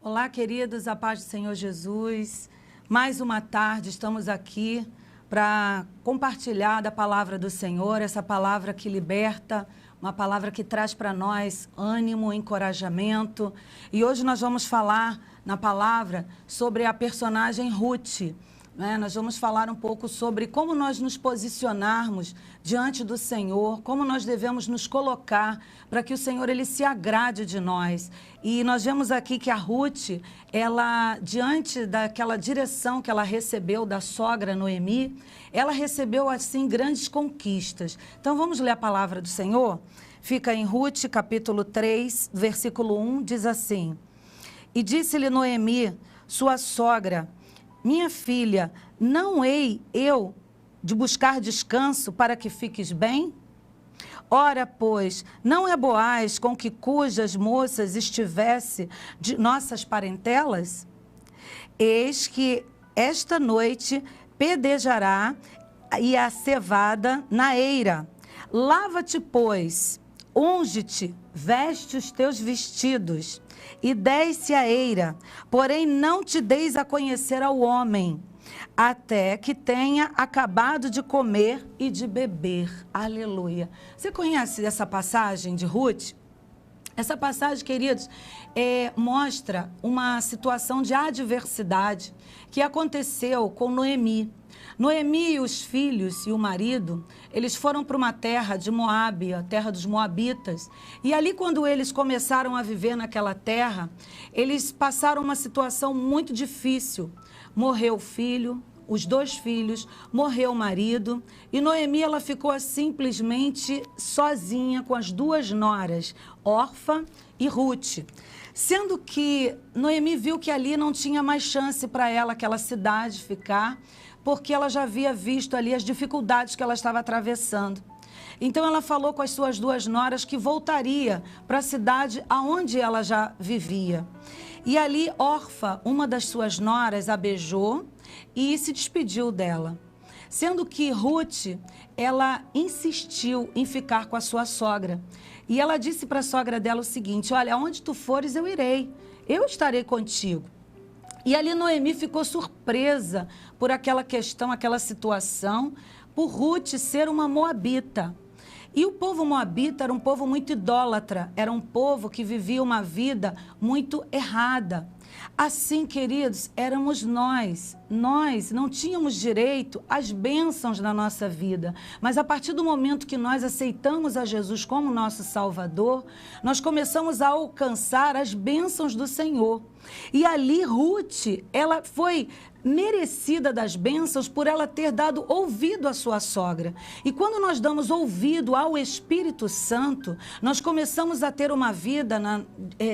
Olá, queridos, a paz do Senhor Jesus. Mais uma tarde estamos aqui para compartilhar da palavra do Senhor, essa palavra que liberta, uma palavra que traz para nós ânimo, encorajamento. E hoje nós vamos falar na palavra sobre a personagem Ruth. Nós vamos falar um pouco sobre como nós nos posicionarmos diante do Senhor, como nós devemos nos colocar para que o Senhor ele se agrade de nós. E nós vemos aqui que a Ruth, ela, diante daquela direção que ela recebeu da sogra Noemi, ela recebeu, assim, grandes conquistas. Então, vamos ler a palavra do Senhor? Fica em Ruth, capítulo 3, versículo 1, diz assim: E disse-lhe Noemi, sua sogra: Minha filha, não hei eu de buscar descanso para que fiques bem? Ora, pois, não é Boaz com que cujas moças estivesse de nossas parentelas? Eis que esta noite pedejará e a cevada na eira. Lava-te, pois, unge-te, veste os teus vestidos e desce a eira, porém não te deis a conhecer ao homem, até que tenha acabado de comer e de beber. Aleluia. Você conhece essa passagem de Ruth? Essa passagem, queridos, mostra uma situação de adversidade que aconteceu com Noemi. Noemi e os filhos e o marido, eles foram para uma terra de Moabe, a terra dos Moabitas. E ali, quando eles começaram a viver naquela terra, eles passaram uma situação muito difícil. Morreu o filho, os 2 filhos, morreu o marido. E Noemi, ela ficou simplesmente sozinha com as 2 noras, Orfa e Ruth. Sendo que Noemi viu que ali não tinha mais chance para ela, aquela cidade, ficar, porque ela já havia visto ali as dificuldades que ela estava atravessando. Então ela falou com as suas 2 noras que voltaria para a cidade aonde ela já vivia. E ali Orfa, uma das suas noras, a beijou e se despediu dela. Sendo que Ruth, ela insistiu em ficar com a sua sogra. E ela disse para a sogra dela o seguinte: olha, aonde tu fores eu irei, eu estarei contigo. E ali Noemi ficou surpresa por aquela questão, aquela situação, por Ruth ser uma moabita. E o povo moabita era um povo muito idólatra, era um povo que vivia uma vida muito errada. Assim, queridos, éramos nós. Nós não tínhamos direito às bênçãos da nossa vida. Mas a partir do momento que nós aceitamos a Jesus como nosso Salvador, nós começamos a alcançar as bênçãos do Senhor. E ali Ruth, ela foi merecida das bênçãos por ela ter dado ouvido à sua sogra. E quando nós damos ouvido ao Espírito Santo, nós começamos a ter uma vida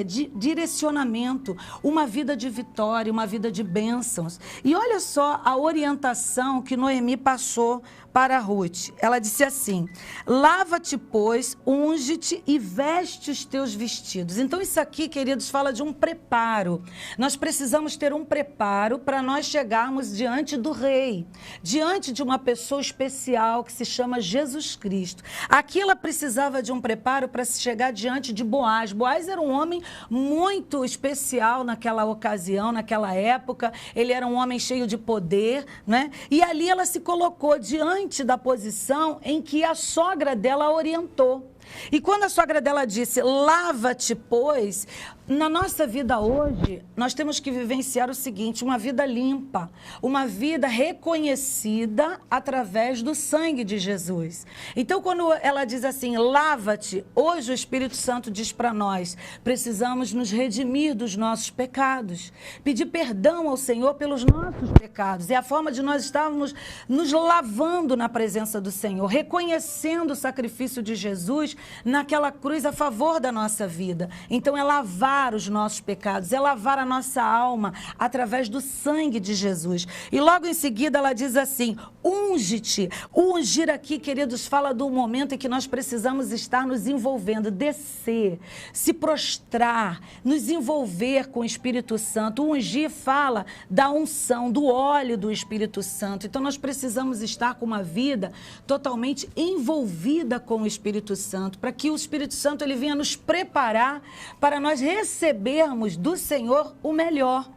de direcionamento, uma vida de vitória, uma vida de bênçãos. E olha só a orientação que Noemi passou para Ruth. Ela disse assim: lava-te, pois, unge-te e veste os teus vestidos. Então isso aqui, queridos, fala de um preparo. Nós precisamos ter um preparo para nós chegarmos diante do rei, diante de uma pessoa especial que se chama Jesus Cristo. Aqui ela precisava de um preparo para se chegar diante de Boaz. Boaz era um homem muito especial naquela ocasião, naquela época. Ele era um homem cheio de poder, né? E ali ela se colocou diante da posição em que a sogra dela orientou. E quando a sogra dela disse, lava-te, pois, na nossa vida hoje, nós temos que vivenciar o seguinte: uma vida limpa, uma vida reconhecida através do sangue de Jesus. Então, quando ela diz assim, lava-te, hoje o Espírito Santo diz para nós, precisamos nos redimir dos nossos pecados, pedir perdão ao Senhor pelos nossos pecados. É a forma de nós estarmos nos lavando na presença do Senhor, reconhecendo o sacrifício de Jesus naquela cruz a favor da nossa vida. Então é lavar os nossos pecados, é lavar a nossa alma através do sangue de Jesus. E logo em seguida ela diz assim, unge-te. O ungir aqui, queridos, fala do momento em que nós precisamos estar nos envolvendo, descer, se prostrar, nos envolver com o Espírito Santo. O ungir fala da unção, do óleo do Espírito Santo. Então nós precisamos estar com uma vida totalmente envolvida com o Espírito Santo. Santo, para que o Espírito Santo ele venha nos preparar para nós recebermos do Senhor o melhor.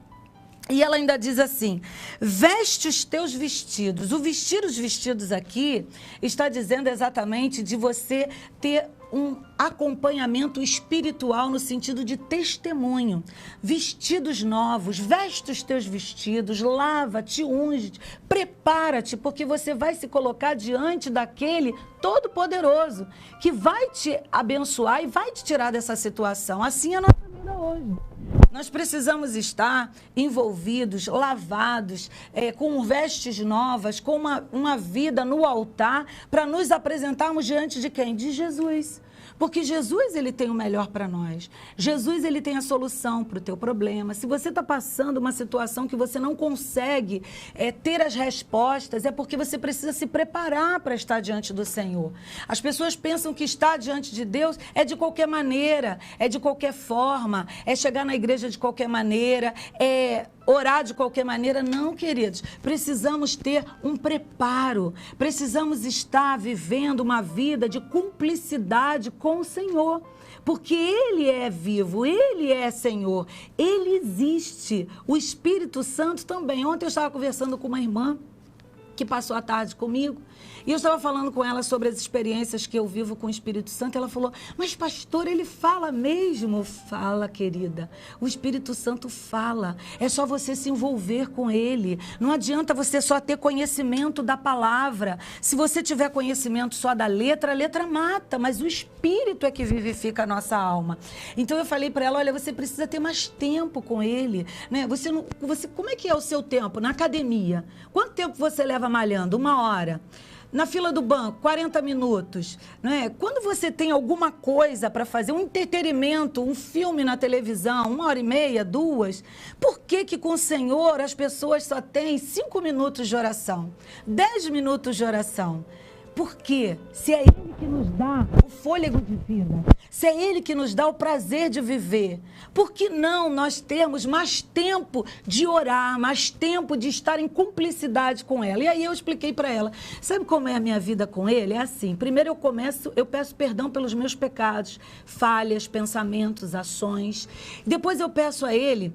E ela ainda diz assim, veste os teus vestidos. O vestir os vestidos aqui está dizendo exatamente de você ter um acompanhamento espiritual no sentido de testemunho. Vestidos novos, veste os teus vestidos, lava, te unge, prepara-te, porque você vai se colocar diante daquele Todo-Poderoso, que vai te abençoar e vai te tirar dessa situação. Assim é a nossa vida hoje. Nós precisamos estar envolvidos, lavados, com vestes novas, com uma vida no altar, para nos apresentarmos diante de quem? De Jesus. Porque Jesus, ele tem o melhor para nós. Jesus, ele tem a solução para o teu problema. Se você está passando uma situação que você não consegue ter as respostas, é porque você precisa se preparar para estar diante do Senhor. As pessoas pensam que estar diante de Deus é de qualquer maneira, é de qualquer forma, é chegar na igreja de qualquer maneira, é orar de qualquer maneira. Não, queridos. Precisamos ter um preparo. Precisamos estar vivendo uma vida de cumplicidade com o Senhor. Porque Ele é vivo, Ele é Senhor, Ele existe. O Espírito Santo também. Ontem eu estava conversando com uma irmã que passou a tarde comigo, e eu estava falando com ela sobre as experiências que eu vivo com o Espírito Santo. Ela falou, mas pastor, ele fala mesmo? Fala, querida, o Espírito Santo fala, é só você se envolver com ele. Não adianta você só ter conhecimento da palavra. Se você tiver conhecimento só da letra, a letra mata, mas o Espírito é que vivifica a nossa alma. Então eu falei para ela, olha, você precisa ter mais tempo com ele, né? Como é que é o seu tempo na academia? Quanto tempo você leva malhando? 1 hora. Na fila do banco, 40 minutos. Né? Quando você tem alguma coisa para fazer, um entretenimento, um filme na televisão, 1h30, 2, por que que com o Senhor as pessoas só têm 5 minutos de oração, 10 minutos de oração? Por quê? Se é Ele que nos dá o fôlego de vida, se é Ele que nos dá o prazer de viver, por que não nós termos mais tempo de orar, mais tempo de estar em cumplicidade com ela? E aí eu expliquei para ela, sabe como é a minha vida com Ele? É assim, primeiro eu peço perdão pelos meus pecados, falhas, pensamentos, ações. Depois eu peço a Ele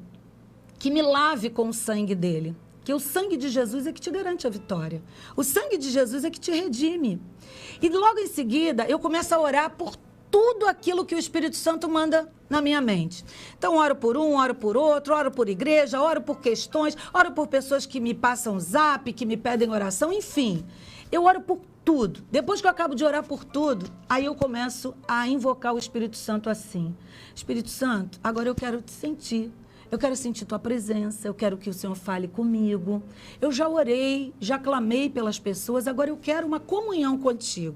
que me lave com o sangue dEle. Que o sangue de Jesus é que te garante a vitória. O sangue de Jesus é que te redime. E logo em seguida, eu começo a orar por tudo aquilo que o Espírito Santo manda na minha mente. Então, oro por um, oro por outro, oro por igreja, oro por questões, oro por pessoas que me passam zap, que me pedem oração, enfim. Eu oro por tudo. Depois que eu acabo de orar por tudo, aí eu começo a invocar o Espírito Santo assim. Espírito Santo, agora eu quero te sentir. Eu quero sentir tua presença, eu quero que o Senhor fale comigo. Eu já orei, já clamei pelas pessoas, agora eu quero uma comunhão contigo.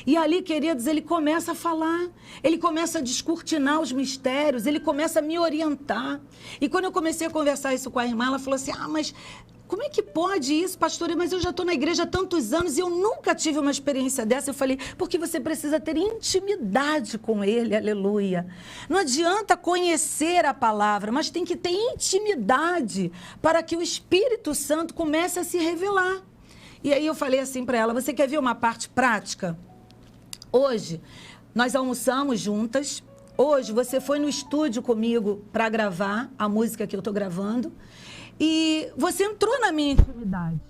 E ali, queridos, ele começa a falar, ele começa a descortinar os mistérios, ele começa a me orientar. E quando eu comecei a conversar isso com a irmã, ela falou assim, mas como é que pode isso, pastora? Mas eu já estou na igreja há tantos anos e eu nunca tive uma experiência dessa. Eu falei, porque você precisa ter intimidade com Ele, aleluia. Não adianta conhecer a palavra, mas tem que ter intimidade para que o Espírito Santo comece a se revelar. E aí eu falei assim para ela, você quer ver uma parte prática? Hoje, nós almoçamos juntas. Hoje, você foi no estúdio comigo para gravar a música que eu estou gravando. E você entrou na minha intimidade.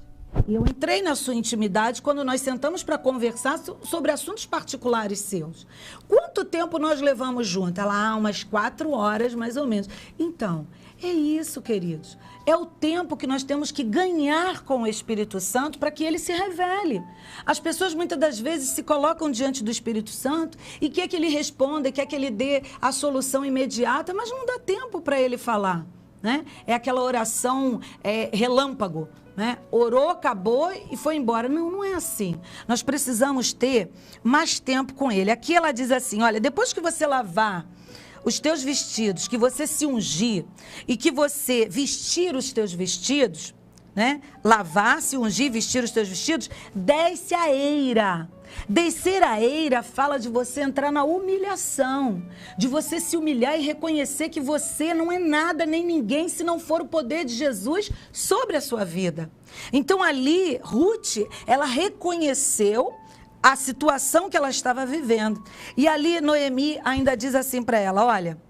E eu entrei na sua intimidade quando nós sentamos para conversar sobre assuntos particulares seus. Quanto tempo nós levamos juntos? Ela, umas 4 horas, mais ou menos. Então, é isso, queridos. É o tempo que nós temos que ganhar com o Espírito Santo para que ele se revele. As pessoas muitas das vezes se colocam diante do Espírito Santo e quer que ele responda, quer que ele dê a solução imediata, mas não dá tempo para ele falar. Né? É aquela oração relâmpago, né? Orou, acabou e foi embora. Não, não é assim. Nós precisamos ter mais tempo com ele. Aqui ela diz assim, olha, depois que você lavar os teus vestidos, que você se ungir e que você vestir os teus vestidos, né? Lavar, se ungir, vestir os teus vestidos, desce a eira. Descer a eira fala de você entrar na humilhação, de você se humilhar e reconhecer que você não é nada nem ninguém se não for o poder de Jesus sobre a sua vida. Então ali, Ruth, ela reconheceu a situação que ela estava vivendo. E ali Noemi ainda diz assim para ela, olha,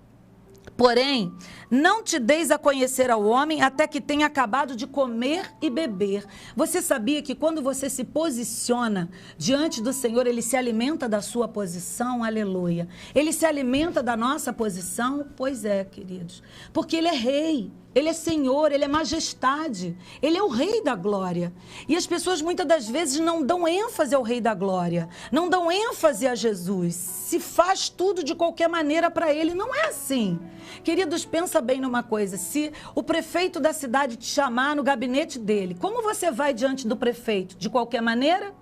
porém, não te deis a conhecer ao homem até que tenha acabado de comer e beber. Você sabia que quando você se posiciona diante do Senhor, Ele se alimenta da sua posição? Aleluia. Ele se alimenta da nossa posição? Pois é, queridos. Porque Ele é rei, Ele é Senhor, Ele é majestade. Ele é o Rei da glória. E as pessoas muitas das vezes não dão ênfase ao Rei da glória. Não dão ênfase a Jesus. Se faz tudo de qualquer maneira para Ele. Não é assim. Queridos, pensa bem numa coisa, se o prefeito da cidade te chamar no gabinete dele, como você vai diante do prefeito? De qualquer maneira?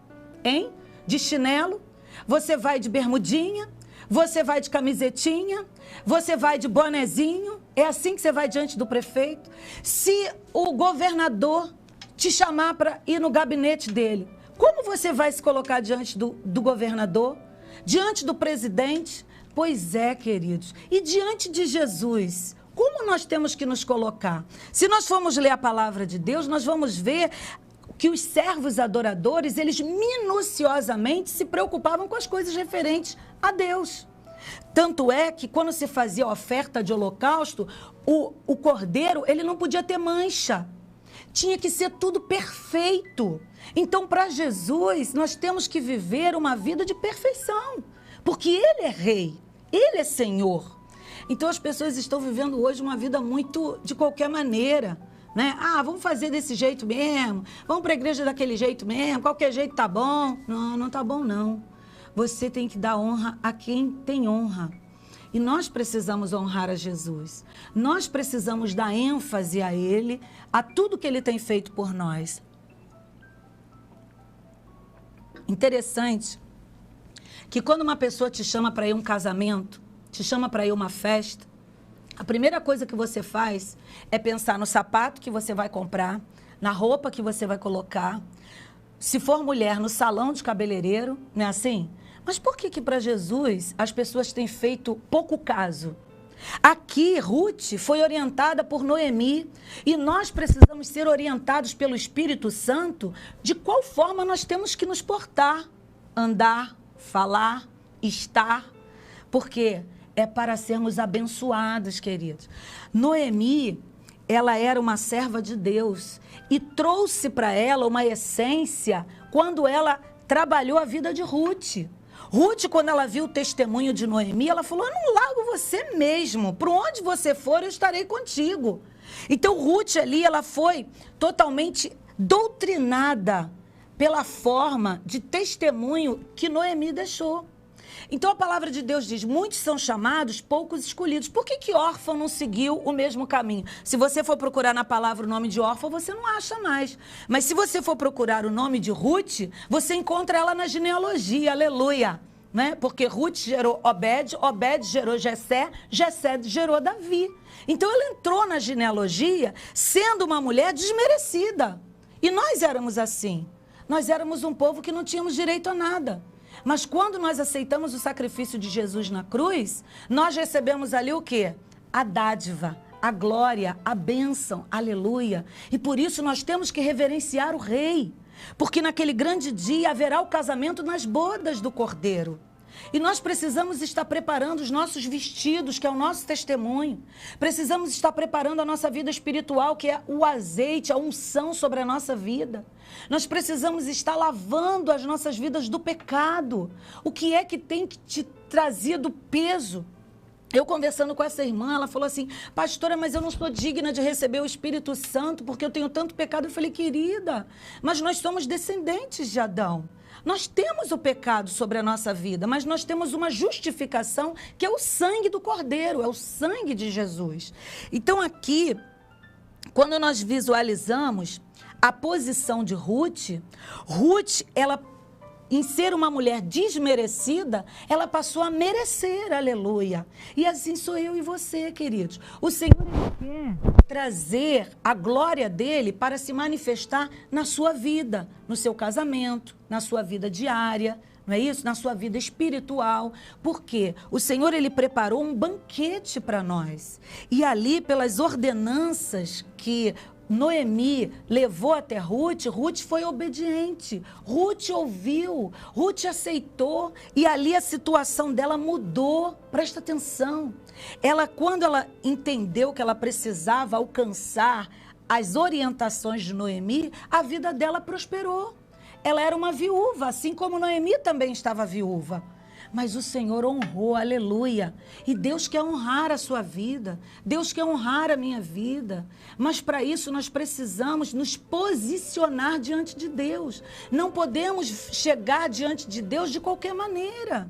Hein? De chinelo? Você vai de bermudinha? Você vai de camisetinha? Você vai de bonezinho? É assim que você vai diante do prefeito? Se o governador te chamar para ir no gabinete dele, como você vai se colocar diante do governador? Diante do presidente? Pois é, queridos. E diante de Jesus, como nós temos que nos colocar? Se nós formos ler a palavra de Deus, nós vamos ver que os servos adoradores, eles minuciosamente se preocupavam com as coisas referentes a Deus. Tanto é que quando se fazia a oferta de holocausto, o cordeiro, ele não podia ter mancha. Tinha que ser tudo perfeito. Então, para Jesus, nós temos que viver uma vida de perfeição. Porque Ele é rei, Ele é Senhor. Então, as pessoas estão vivendo hoje uma vida muito de qualquer maneira, né? Ah, vamos fazer desse jeito mesmo, vamos para a igreja daquele jeito mesmo, qualquer jeito tá bom. Não, não tá bom não. Você tem que dar honra a quem tem honra. E nós precisamos honrar a Jesus. Nós precisamos dar ênfase a Ele, a tudo que Ele tem feito por nós. Interessante que quando uma pessoa te chama para ir a um casamento, te chama para ir a uma festa, a primeira coisa que você faz é pensar no sapato que você vai comprar, na roupa que você vai colocar, se for mulher, no salão de cabeleireiro, não é assim? Mas por que para Jesus as pessoas têm feito pouco caso? Aqui, Ruth foi orientada por Noemi e nós precisamos ser orientados pelo Espírito Santo de qual forma nós temos que nos portar, andar, falar, estar, porque é para sermos abençoados, queridos. Noemi, ela era uma serva de Deus e trouxe para ela uma essência quando ela trabalhou a vida de Ruth. Ruth, quando ela viu o testemunho de Noemi, ela falou, eu não largo você mesmo, por onde você for eu estarei contigo. Então Ruth ali, ela foi totalmente doutrinada pela forma de testemunho que Noemi deixou. Então a palavra de Deus diz, muitos são chamados, poucos escolhidos. Por que órfão não seguiu o mesmo caminho? Se você for procurar na palavra o nome de órfão, você não acha mais. Mas se você for procurar o nome de Ruth, você encontra ela na genealogia, aleluia. Né? Porque Ruth gerou Obed, Obed gerou Jessé, Jessé gerou Davi. Então ela entrou na genealogia sendo uma mulher desmerecida. E nós éramos assim. Nós éramos um povo que não tínhamos direito a nada. Mas quando nós aceitamos o sacrifício de Jesus na cruz, nós recebemos ali o quê? A dádiva, a glória, a bênção, aleluia. E por isso nós temos que reverenciar o Rei, porque naquele grande dia haverá o casamento nas bodas do Cordeiro. E nós precisamos estar preparando os nossos vestidos, que é o nosso testemunho. Precisamos estar preparando a nossa vida espiritual, que é o azeite, a unção sobre a nossa vida. Nós precisamos estar lavando as nossas vidas do pecado. O que é que tem que te trazido peso? Eu conversando com essa irmã, ela falou assim, pastora, mas eu não sou digna de receber o Espírito Santo, porque eu tenho tanto pecado. Eu falei, querida, mas nós somos descendentes de Adão. Nós temos o pecado sobre a nossa vida, mas nós temos uma justificação que é o sangue do Cordeiro, é o sangue de Jesus. Então aqui, quando nós visualizamos a posição de Ruth, ela, em ser uma mulher desmerecida, ela passou a merecer, aleluia. E assim sou eu e você, queridos. O Senhor quer trazer a glória dele para se manifestar na sua vida, no seu casamento, na sua vida diária, não é isso? Na sua vida espiritual. Por quê? O Senhor, ele preparou um banquete para nós. E ali, pelas ordenanças que Noemi levou até Ruth, Ruth foi obediente, Ruth ouviu, Ruth aceitou e ali a situação dela mudou. Presta atenção. Quando ela entendeu que ela precisava alcançar as orientações de Noemi, a vida dela prosperou. Ela era uma viúva, assim como Noemi também estava viúva. Mas o Senhor honrou, aleluia. E Deus quer honrar a sua vida. Deus quer honrar a minha vida. Mas para isso nós precisamos nos posicionar diante de Deus. Não podemos chegar diante de Deus de qualquer maneira.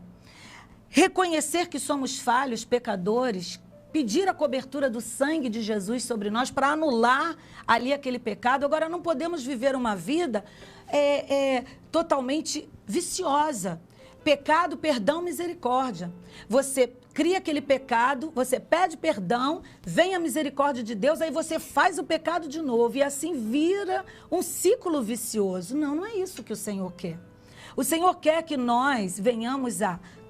Reconhecer que somos falhos, pecadores, pedir a cobertura do sangue de Jesus sobre nós para anular ali aquele pecado. Agora, não podemos viver uma vida totalmente viciosa. Pecado, perdão, misericórdia. Você cria aquele pecado, você pede perdão, vem a misericórdia de Deus, aí você faz o pecado de novo e assim vira um ciclo vicioso. Não, não é isso que o Senhor quer. O Senhor quer que nós venhamos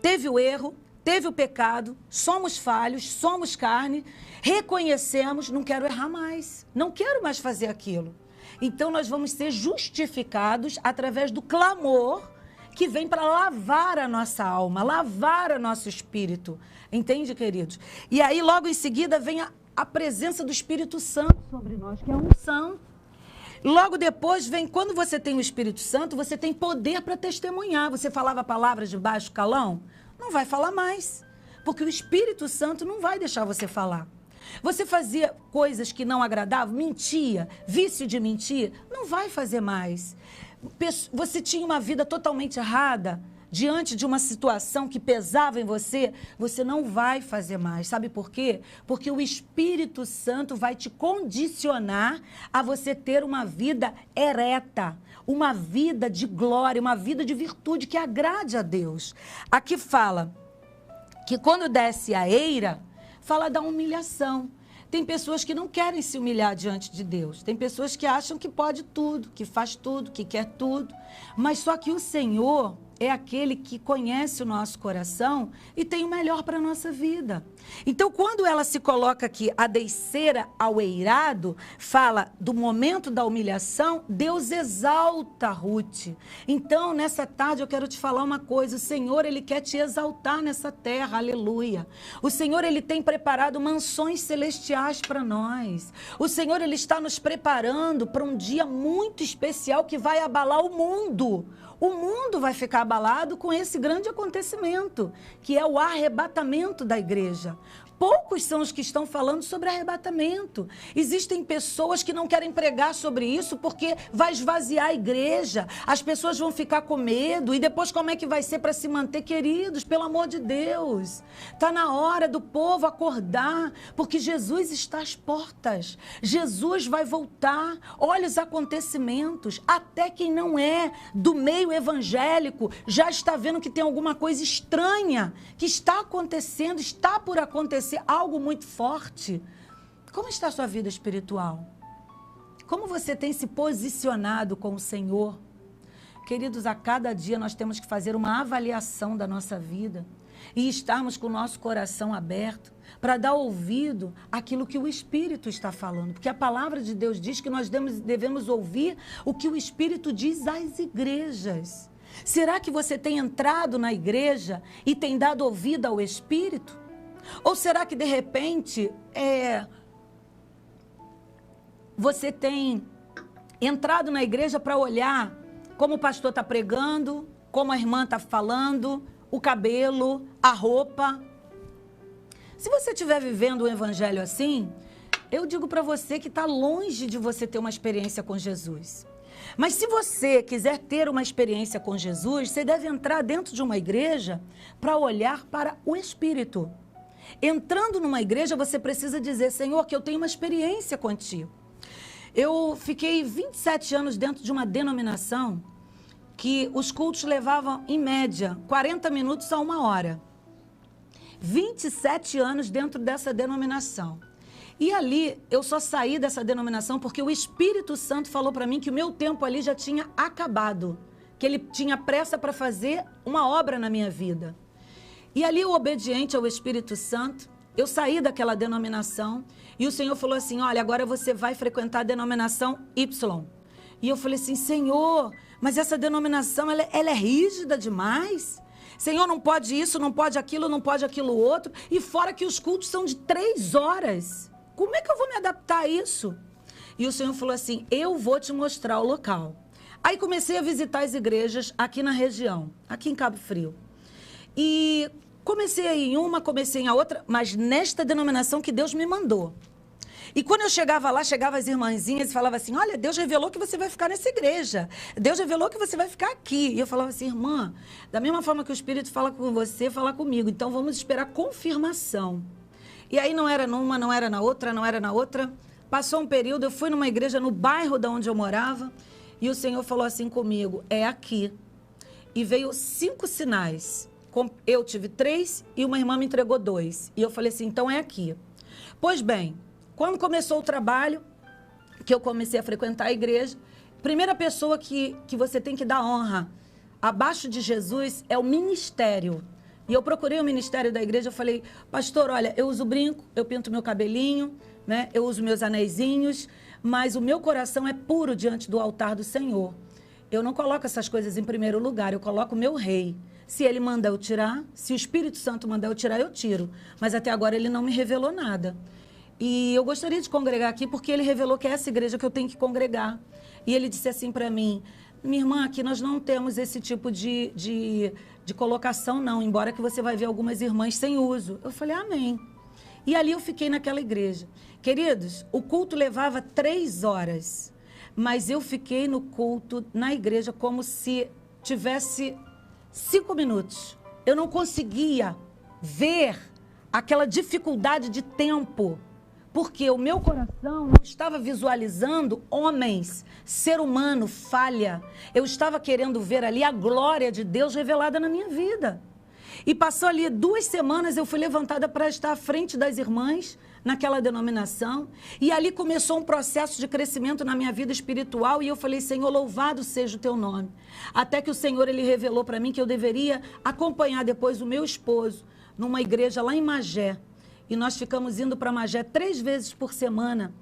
teve o erro, teve o pecado, somos falhos, somos carne, reconhecemos, não quero errar mais, não quero mais fazer aquilo. Então nós vamos ser justificados através do clamor que vem para lavar a nossa alma, lavar o nosso espírito. Entende, queridos? E aí, logo em seguida, vem a presença do Espírito Santo sobre nós, que é a unção. Logo depois vem, quando você tem o Espírito Santo, você tem poder para testemunhar. Você falava palavras de baixo calão? Não vai falar mais, porque o Espírito Santo não vai deixar você falar. Você fazia coisas que não agradavam, mentia, vício de mentir, não vai fazer mais. Você tinha uma vida totalmente errada, diante de uma situação que pesava em você, você não vai fazer mais. Sabe por quê? Porque o Espírito Santo vai te condicionar a você ter uma vida ereta, uma vida de glória, uma vida de virtude que agrade a Deus. Aqui fala que quando desce a eira, fala da humilhação. Tem pessoas que não querem se humilhar diante de Deus. Tem pessoas que acham que pode tudo, que faz tudo, que quer tudo. Mas só que o Senhor é aquele que conhece o nosso coração e tem o melhor para a nossa vida. Então, quando ela se coloca aqui, a descer ao eirado, fala do momento da humilhação, Deus exalta Ruth. Então, nessa tarde, eu quero te falar uma coisa. O Senhor, Ele quer te exaltar nessa terra, aleluia. O Senhor, Ele tem preparado mansões celestiais para nós. O Senhor, Ele está nos preparando para um dia muito especial que vai abalar o mundo. O mundo vai ficar abalado com esse grande acontecimento, que é o arrebatamento da igreja. Poucos são os que estão falando sobre arrebatamento. Existem pessoas que não querem pregar sobre isso porque vai esvaziar a igreja. As pessoas vão ficar com medo. E depois como é que vai ser para se manter, queridos? Pelo amor de Deus. Está na hora do povo acordar, porque Jesus está às portas. Jesus vai voltar. Olha os acontecimentos. Até quem não é do meio evangélico já está vendo que tem alguma coisa estranha que está acontecendo, está por acontecer. Algo muito forte. Como está a sua vida espiritual? Como você tem se posicionado com o Senhor? Queridos, a cada dia nós temos que fazer uma avaliação da nossa vida e estarmos com o nosso coração aberto para dar ouvido àquilo que o Espírito está falando. Porque a palavra de Deus diz que nós devemos ouvir o que o Espírito diz às igrejas. Será que você tem entrado na igreja e tem dado ouvido ao Espírito? Ou será que, de repente, você tem entrado na igreja para olhar como o pastor está pregando, como a irmã está falando, o cabelo, a roupa? Se você estiver vivendo um evangelho assim, eu digo para você que está longe de você ter uma experiência com Jesus. Mas se você quiser ter uma experiência com Jesus, você deve entrar dentro de uma igreja para olhar para o Espírito. Entrando numa igreja, você precisa dizer: Senhor, que eu tenho uma experiência contigo. Eu fiquei 27 anos dentro de uma denominação que os cultos levavam, em média, 40 minutos a 1 hora. 27 anos dentro dessa denominação. E ali, eu só saí dessa denominação porque o Espírito Santo falou para mim que o meu tempo ali já tinha acabado. Que ele tinha pressa para fazer uma obra na minha vida. E ali, o obediente ao Espírito Santo, eu saí daquela denominação e o Senhor falou assim, olha, agora você vai frequentar a denominação Y. E eu falei assim, Senhor, mas essa denominação, ela é rígida demais. Senhor, não pode isso, não pode aquilo outro. E fora que os cultos são de 3 horas. Como é que eu vou me adaptar a isso? E o Senhor falou assim, eu vou te mostrar o local. Aí comecei a visitar as igrejas aqui na região, aqui em Cabo Frio. E comecei a ir em uma, comecei em outra, mas nesta denominação que Deus me mandou. E quando eu chegava lá, chegavam as irmãzinhas e falavam assim, olha, Deus revelou que você vai ficar nessa igreja. Deus revelou que você vai ficar aqui. E eu falava assim, irmã, da mesma forma que o Espírito fala com você, fala comigo. Então vamos esperar confirmação. E aí não era numa, não era na outra, não era na outra. Passou um período, eu fui numa igreja no bairro de onde eu morava e o Senhor falou assim comigo, é aqui. E veio 5 sinais. Eu tive 3 e uma irmã me entregou 2. E eu falei assim, então é aqui. Pois bem, quando começou o trabalho, que eu comecei a frequentar a igreja, primeira pessoa que você tem que dar honra, abaixo de Jesus, é o ministério. E eu procurei o ministério da igreja, eu falei, pastor, olha, eu uso brinco, eu pinto meu cabelinho, né? Eu uso meus anéisinhos, mas o meu coração é puro diante do altar do Senhor. Eu não coloco essas coisas em primeiro lugar, eu coloco o meu rei. Se ele manda eu tirar, se o Espírito Santo mandar eu tirar, eu tiro. Mas até agora ele não me revelou nada. E eu gostaria de congregar aqui porque ele revelou que é essa igreja que eu tenho que congregar. E ele disse assim para mim, minha irmã, aqui nós não temos esse tipo de colocação não, embora que você vai ver algumas irmãs sem uso. Eu falei, amém. E ali eu fiquei naquela igreja. Queridos, o culto levava 3 horas, mas eu fiquei no culto, na igreja, como se tivesse 5 minutos. Eu não conseguia ver aquela dificuldade de tempo, porque o meu coração não estava visualizando homens, ser humano, falha. Eu estava querendo ver ali a glória de Deus revelada na minha vida. E passou ali 2 semanas, eu fui levantada para estar à frente das irmãs naquela denominação. E ali começou um processo de crescimento na minha vida espiritual. E eu falei, Senhor, louvado seja o teu nome. Até que o Senhor, ele revelou para mim que eu deveria acompanhar depois o meu esposo numa igreja lá em Magé. E nós ficamos indo para Magé 3 vezes por semana.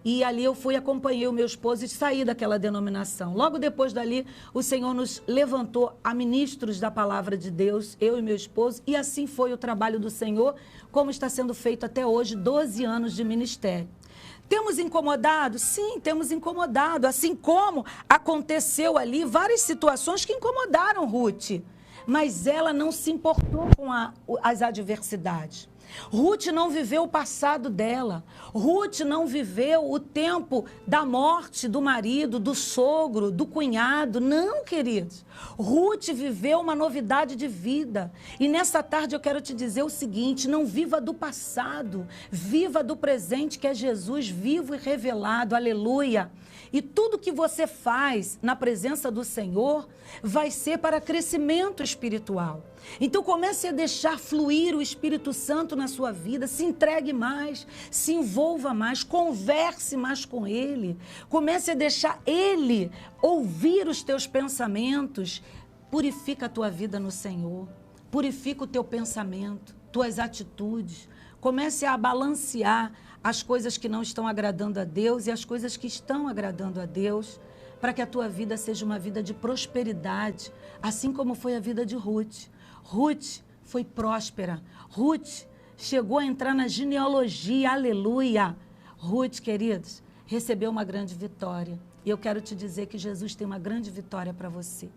E ali eu fui, acompanhei o meu esposo e saí daquela denominação. Logo depois dali, o Senhor nos levantou a ministros da palavra de Deus, eu e meu esposo, e assim foi o trabalho do Senhor, como está sendo feito até hoje, 12 anos de ministério. Temos incomodado? Sim, temos incomodado, assim como aconteceu ali várias situações que incomodaram Ruth, mas ela não se importou com as adversidades. Ruth não viveu o passado dela. Ruth não viveu o tempo da morte do marido, do sogro, do cunhado. Não, queridos. Ruth viveu uma novidade de vida. E nessa tarde eu quero te dizer o seguinte, não viva do passado, viva do presente que é Jesus vivo e revelado. Aleluia. E tudo que você faz na presença do Senhor vai ser para crescimento espiritual. Então comece a deixar fluir o Espírito Santo na sua vida, se entregue mais, se envolva mais, converse mais com Ele. Comece a deixar Ele ouvir os teus pensamentos. Purifica a tua vida no Senhor, purifica o teu pensamento, tuas atitudes. Comece a balancear as coisas que não estão agradando a Deus e as coisas que estão agradando a Deus, para que a tua vida seja uma vida de prosperidade, assim como foi a vida de Ruth. Ruth foi próspera. Ruth chegou a entrar na genealogia, aleluia. Ruth, queridos, recebeu uma grande vitória. E eu quero te dizer que Jesus tem uma grande vitória para você.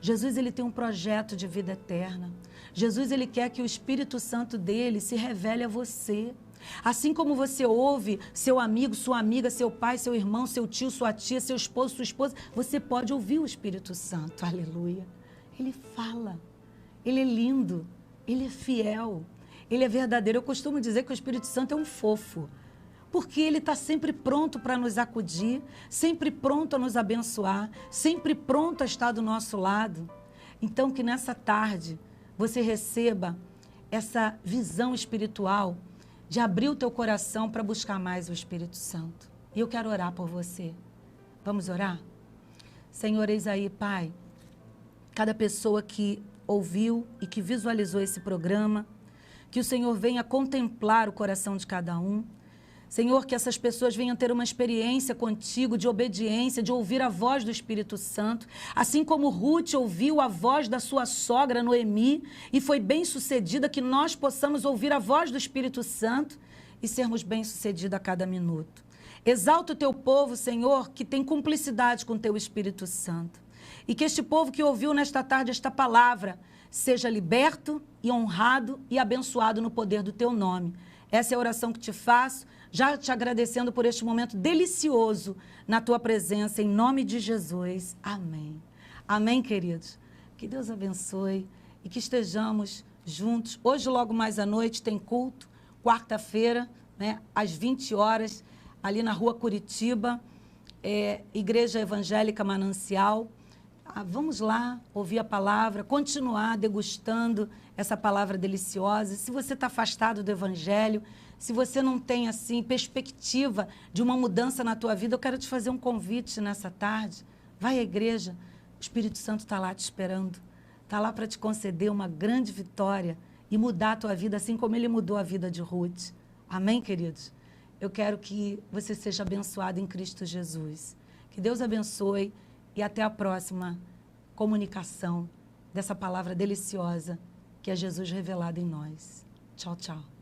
Jesus, ele tem um projeto de vida eterna. Jesus, ele quer que o Espírito Santo dele se revele a você. Assim como você ouve seu amigo, sua amiga, seu pai, seu irmão, seu tio, sua tia, seu esposo, sua esposa, você pode ouvir o Espírito Santo, aleluia. Ele fala, ele é lindo, ele é fiel, ele é verdadeiro. Eu costumo dizer que o Espírito Santo é um fofo, porque ele está sempre pronto para nos acudir, sempre pronto a nos abençoar, sempre pronto a estar do nosso lado. Então, que nessa tarde você receba essa visão espiritual de abrir o teu coração para buscar mais o Espírito Santo. E eu quero orar por você. Vamos orar? Senhor, eis aí, Pai, cada pessoa que ouviu e que visualizou esse programa, que o Senhor venha contemplar o coração de cada um. Senhor, que essas pessoas venham ter uma experiência contigo de obediência, de ouvir a voz do Espírito Santo, assim como Ruth ouviu a voz da sua sogra Noemi e foi bem-sucedida, que nós possamos ouvir a voz do Espírito Santo e sermos bem-sucedidos a cada minuto. Exalta o teu povo, Senhor, que tem cumplicidade com o teu Espírito Santo. E que este povo que ouviu nesta tarde esta palavra seja liberto e honrado e abençoado no poder do teu nome. Essa é a oração que te faço, já te agradecendo por este momento delicioso na tua presença, em nome de Jesus. Amém. Amém, queridos? Que Deus abençoe e que estejamos juntos. Hoje, logo mais à noite, tem culto, quarta-feira, né, às 20 horas, ali na rua Curitiba, Igreja Evangélica Manancial. Vamos lá ouvir a palavra, continuar degustando essa palavra deliciosa. Se você está afastado do Evangelho, se você não tem assim perspectiva de uma mudança na tua vida, eu quero te fazer um convite nessa tarde. Vai à igreja, o Espírito Santo está lá te esperando. Está lá para te conceder uma grande vitória e mudar a tua vida, assim como Ele mudou a vida de Ruth. Amém, queridos? Eu quero que você seja abençoado em Cristo Jesus. Que Deus abençoe e até a próxima comunicação dessa palavra deliciosa que é Jesus revelado em nós. Tchau, tchau.